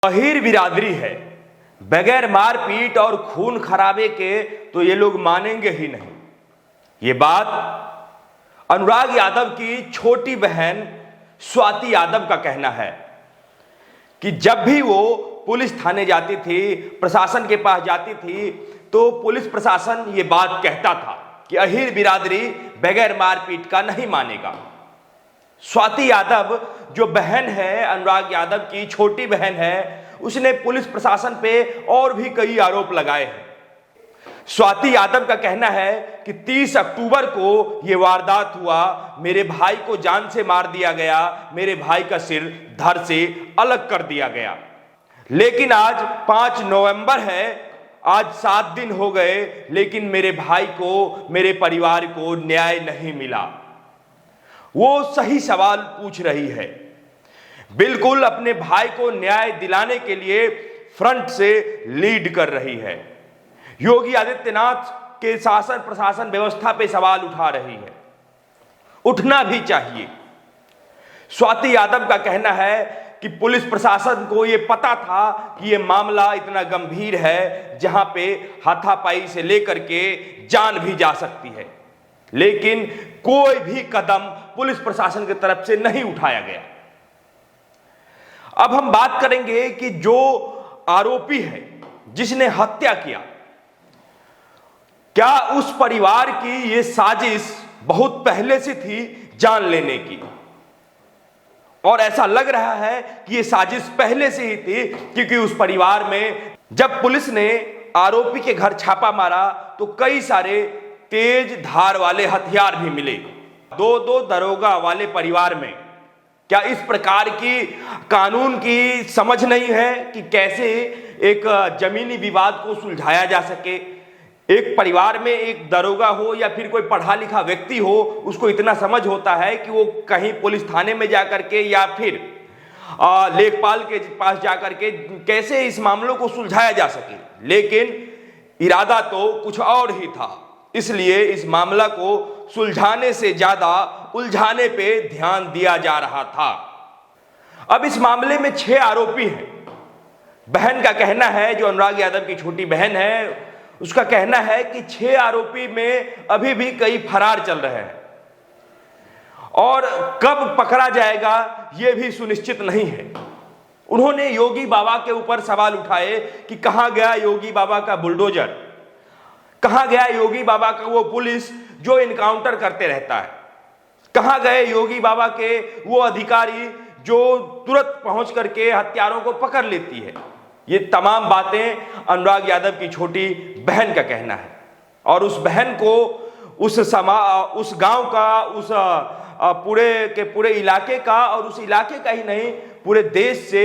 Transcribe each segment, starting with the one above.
अहीर बिरादरी है, बगैर मारपीट और खून खराबे के तो ये लोग मानेंगे ही नहीं। ये बात अनुराग यादव की छोटी बहन स्वाति यादव का कहना है कि जब भी वो पुलिस थाने जाती थी, प्रशासन के पास जाती थी, तो पुलिस प्रशासन ये बात कहता था कि अहीर बिरादरी बगैर मारपीट का नहीं मानेगा। स्वाति यादव जो बहन है, अनुराग यादव की छोटी बहन है, उसने पुलिस प्रशासन पे और भी कई आरोप लगाए हैं। स्वाति यादव का कहना है कि 30 अक्टूबर को यह वारदात हुआ, मेरे भाई को जान से मार दिया गया, मेरे भाई का सिर धड़ से अलग कर दिया गया। लेकिन आज 5 नवंबर है, आज 7 दिन हो गए, लेकिन मेरे भाई को, मेरे परिवार को न्याय नहीं मिला। वो सही सवाल पूछ रही है, बिल्कुल अपने भाई को न्याय दिलाने के लिए फ्रंट से लीड कर रही है। योगी आदित्यनाथ के शासन प्रशासन व्यवस्था पे सवाल उठा रही है, उठना भी चाहिए। स्वाति यादव का कहना है कि पुलिस प्रशासन को यह पता था कि यह मामला इतना गंभीर है जहां पे हाथापाई से लेकर के जान भी जा सकती है, लेकिन कोई भी कदम पुलिस प्रशासन की तरफ से नहीं उठाया गया। अब हम बात करेंगे कि जो आरोपी है, जिसने हत्या किया, क्या उस परिवार की यह साजिश बहुत पहले से थी जान लेने की? और ऐसा लग रहा है कि यह साजिश पहले से ही थी, क्योंकि उस परिवार में जब पुलिस ने आरोपी के घर छापा मारा तो कई सारे तेज धार वाले हथियार भी मिले। 2 दरोगा वाले परिवार में क्या इस प्रकार की कानून की समझ नहीं है कि कैसे एक जमीनी विवाद को सुलझाया जा सके? एक परिवार में एक दरोगा हो या फिर कोई पढ़ा लिखा व्यक्ति हो, उसको इतना समझ होता है कि वो कहीं पुलिस थाने में जाकर के या फिर लेखपाल के पास जाकर के कैसे इस मामलों को सुलझाया जा सके, लेकिन इरादा तो कुछ और ही था। इसलिए इस मामला को सुलझाने से ज्यादा उलझाने पे ध्यान दिया जा रहा था। अब इस मामले में 6 आरोपी हैं। बहन का कहना है, जो अनुराग यादव की छोटी बहन है, उसका कहना है कि 6 आरोपी में अभी भी कई फरार चल रहे हैं और कब पकड़ा जाएगा यह भी सुनिश्चित नहीं है। उन्होंने योगी बाबा के ऊपर सवाल उठाए कि कहां गया योगी बाबा का बुलडोजर, कहां गया योगी बाबा का वो पुलिस जो इनकाउंटर करते रहता है, कहां गए योगी बाबा के वो अधिकारी जो तुरंत पहुंच करके हत्यारों को पकड़ लेती है। ये तमाम बातें अनुराग यादव की छोटी बहन का कहना है। और उस बहन को उस गांव का, उस पूरे इलाके का, और उस इलाके का ही नहीं, पूरे देश से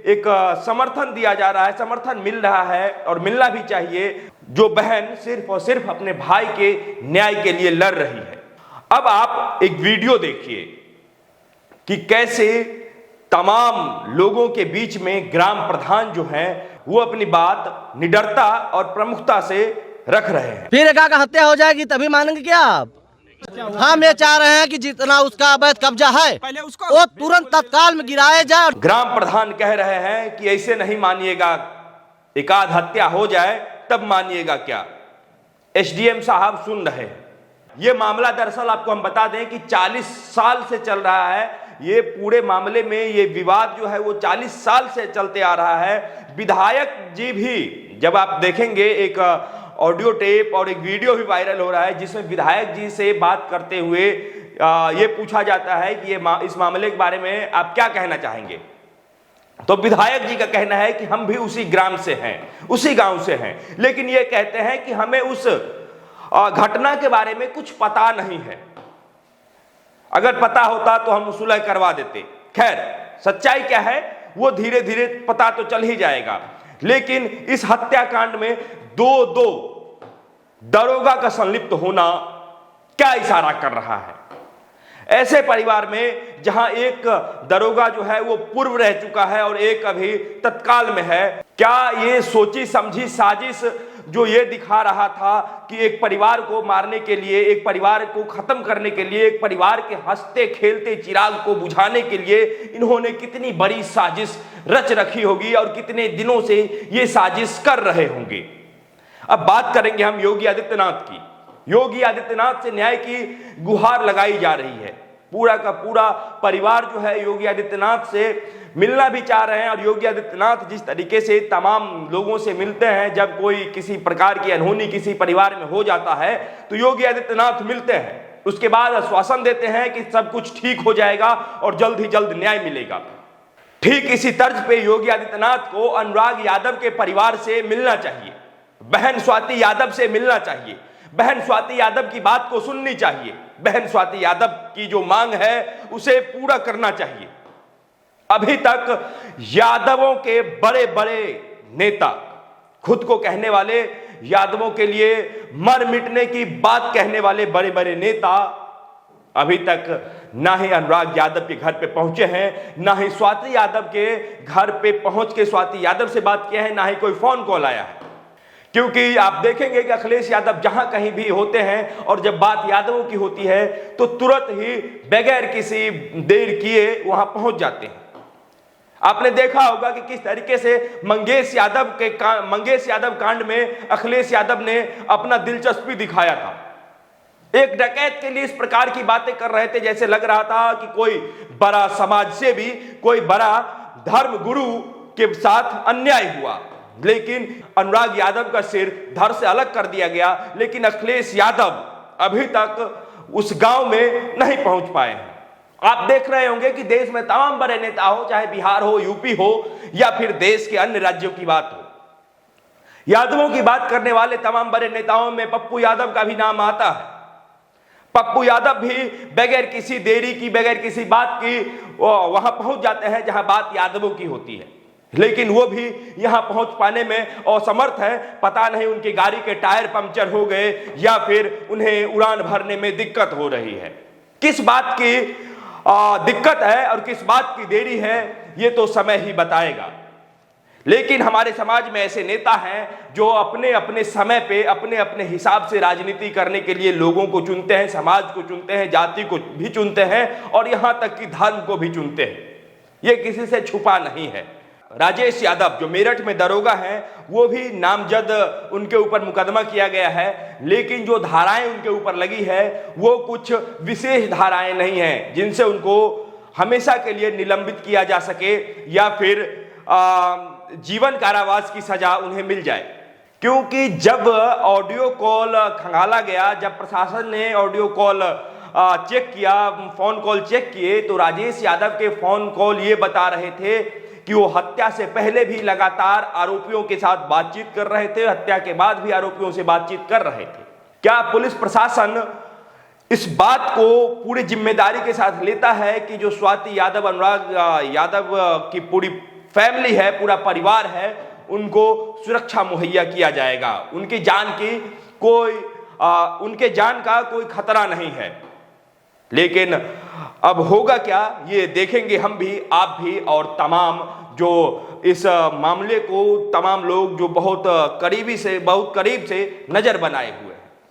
एक समर्थन दिया जा रहा है, समर्थन मिल रहा है और मिलना भी चाहिए, जो बहन सिर्फ और सिर्फ अपने भाई के न्याय के लिए लड़ रही है। अब आप एक वीडियो देखिए कि कैसे तमाम लोगों के बीच में ग्राम प्रधान जो हैं वो अपनी बात निडरता और प्रमुखता से रख रहे हैं। फिर एक का हत्या हो जाएगी तभी मानेंगे क्या आप? हम ये चाह रहे हैं कि जितना उसका अवैध कब्जा है वो तुरंत तत्काल में गिराया जाए। ग्राम प्रधान कह रहे हैं कि ऐसे नहीं मानिएगा, एक आध हत्या हो जाए तब मानिएगा क्या? एसडीएम साहब सुन रहे हैं। ये मामला दरअसल आपको हम बता दें कि 40 साल से चल रहा है। ये पूरे मामले में ये विवाद जो है वो 40 साल से चलते आ रहा है। विधायक जी भी, जब आप देखेंगे एक ऑडियो टेप और एक वीडियो भी वायरल हो रहा है जिसमें विधायक जी से बात करते हुए ये पूछा जाता है कि इस मामले के बारे में आप क्या कहना चाहेंगे, तो विधायक जी का कहना है कि हम भी उसी ग्राम से हैं, उसी गांव से हैं, लेकिन ये कहते हैं कि हमें उस घटना के बारे में कुछ पता नहीं है। अगर पता होता तो हम सुलह करवा देते। खैर, सच्चाई क्या है वो धीरे धीरे पता तो चल ही जाएगा, लेकिन इस हत्याकांड में 2 दरोगा का संलिप्त होना क्या इशारा कर रहा है? ऐसे परिवार में जहां एक दरोगा जो है वो पूर्व रह चुका है और एक अभी तत्काल में है, क्या ये सोची समझी साजिश जो ये दिखा रहा था कि एक परिवार को मारने के लिए, एक परिवार को खत्म करने के लिए, एक परिवार के हंसते खेलते चिराग को बुझाने के लिए इन्होंने कितनी बड़ी साजिश रच रखी होगी और कितने दिनों से ये साजिश कर रहे होंगे। अब बात करेंगे हम योगी आदित्यनाथ की। योगी आदित्यनाथ से न्याय की गुहार लगाई जा रही है। पूरा का पूरा परिवार जो है योगी आदित्यनाथ से मिलना भी चाह रहे हैं, और योगी आदित्यनाथ जिस तरीके से तमाम लोगों से मिलते हैं, जब कोई किसी प्रकार की अनहोनी किसी परिवार में हो जाता है तो योगी आदित्यनाथ मिलते हैं, उसके बाद आश्वासन देते हैं कि सब कुछ ठीक हो जाएगा और जल्द ही जल्द न्याय मिलेगा। ठीक इसी तर्ज पे योगी आदित्यनाथ को अनुराग यादव के परिवार से मिलना चाहिए, बहन स्वाति यादव से मिलना चाहिए, बहन स्वाति यादव की बात को सुननी चाहिए, बहन स्वाति यादव की जो मांग है उसे पूरा करना चाहिए। अभी तक यादवों के बड़े बड़े नेता, खुद को कहने वाले यादवों के लिए मर मिटने की बात कहने वाले बड़े बड़े नेता अभी तक ना ही अनुराग यादव के घर पे पहुंचे हैं, ना ही स्वाति यादव के घर पे पहुंच के स्वाति यादव से बात किया है, ना ही कोई फोन कॉल आया है। क्योंकि आप देखेंगे कि अखिलेश यादव जहां कहीं भी होते हैं और जब बात यादवों की होती है तो तुरंत ही बगैर किसी देर किए वहां पहुंच जाते हैं। आपने देखा होगा कि किस तरीके से मंगेश यादव कांड में अखिलेश यादव ने अपना दिलचस्पी दिखाया था। एक डकैत के लिए इस प्रकार की बातें कर रहे थे जैसे लग रहा था कि कोई बड़ा समाज सेवी, कोई बड़ा धर्म गुरु के साथ अन्याय हुआ, लेकिन अनुराग यादव का सिर धड़ से अलग कर दिया गया। लेकिन अखिलेश यादव अभी तक उस गांव में नहीं पहुंच पाए हैं। आप देख रहे होंगे कि देश में तमाम बड़े नेता हो, चाहे बिहार हो, यूपी हो या फिर देश के अन्य राज्यों की बात हो, यादवों की बात करने वाले तमाम बड़े नेताओं में पप्पू यादव का भी नाम आता है। पप्पू यादव भी बगैर किसी देरी की, बगैर किसी बात की वहां पहुंच जाते हैं जहां बात यादवों की होती है, लेकिन वो भी यहां पहुंच पाने में असमर्थ है। पता नहीं उनकी गाड़ी के टायर पंक्चर हो गए या फिर उन्हें उड़ान भरने में दिक्कत हो रही है। किस बात की दिक्कत है और किस बात की देरी है ये तो समय ही बताएगा। लेकिन हमारे समाज में ऐसे नेता हैं जो अपने अपने समय पे अपने अपने हिसाब से राजनीति करने के लिए लोगों को चुनते हैं, समाज को चुनते हैं, जाति को भी चुनते हैं और यहां तक कि धर्म को भी चुनते हैं। ये किसी से छुपा नहीं है। राजेश यादव जो मेरठ में दरोगा हैं, वो भी नामजद उनके ऊपर मुकदमा किया गया है, लेकिन जो धाराएं उनके ऊपर लगी है वो कुछ विशेष धाराएं नहीं हैं जिनसे उनको हमेशा के लिए निलंबित किया जा सके या फिर जीवन कारावास की सजा उन्हें मिल जाए। क्योंकि जब ऑडियो कॉल खंगाला गया, जब प्रशासन ने ऑडियो कॉल चेक किया, फोन कॉल चेक किए, तो राजेश यादव के फोन कॉल ये बता रहे थे कि वो हत्या से पहले भी लगातार आरोपियों के साथ बातचीत कर रहे थे, हत्या के बाद भी आरोपियों से बातचीत कर रहे थे। क्या पुलिस प्रशासन इस बात को पूरी जिम्मेदारी के साथ लेता है कि जो स्वाति यादव, अनुराग यादव की पूरी फैमिली है, पूरा परिवार है, उनको सुरक्षा मुहैया किया जाएगा, उनकी जान का कोई खतरा नहीं है। लेकिन अब होगा क्या ये देखेंगे हम भी, आप भी और तमाम जो इस मामले को तमाम लोग जो बहुत करीब से नजर बनाए हुए।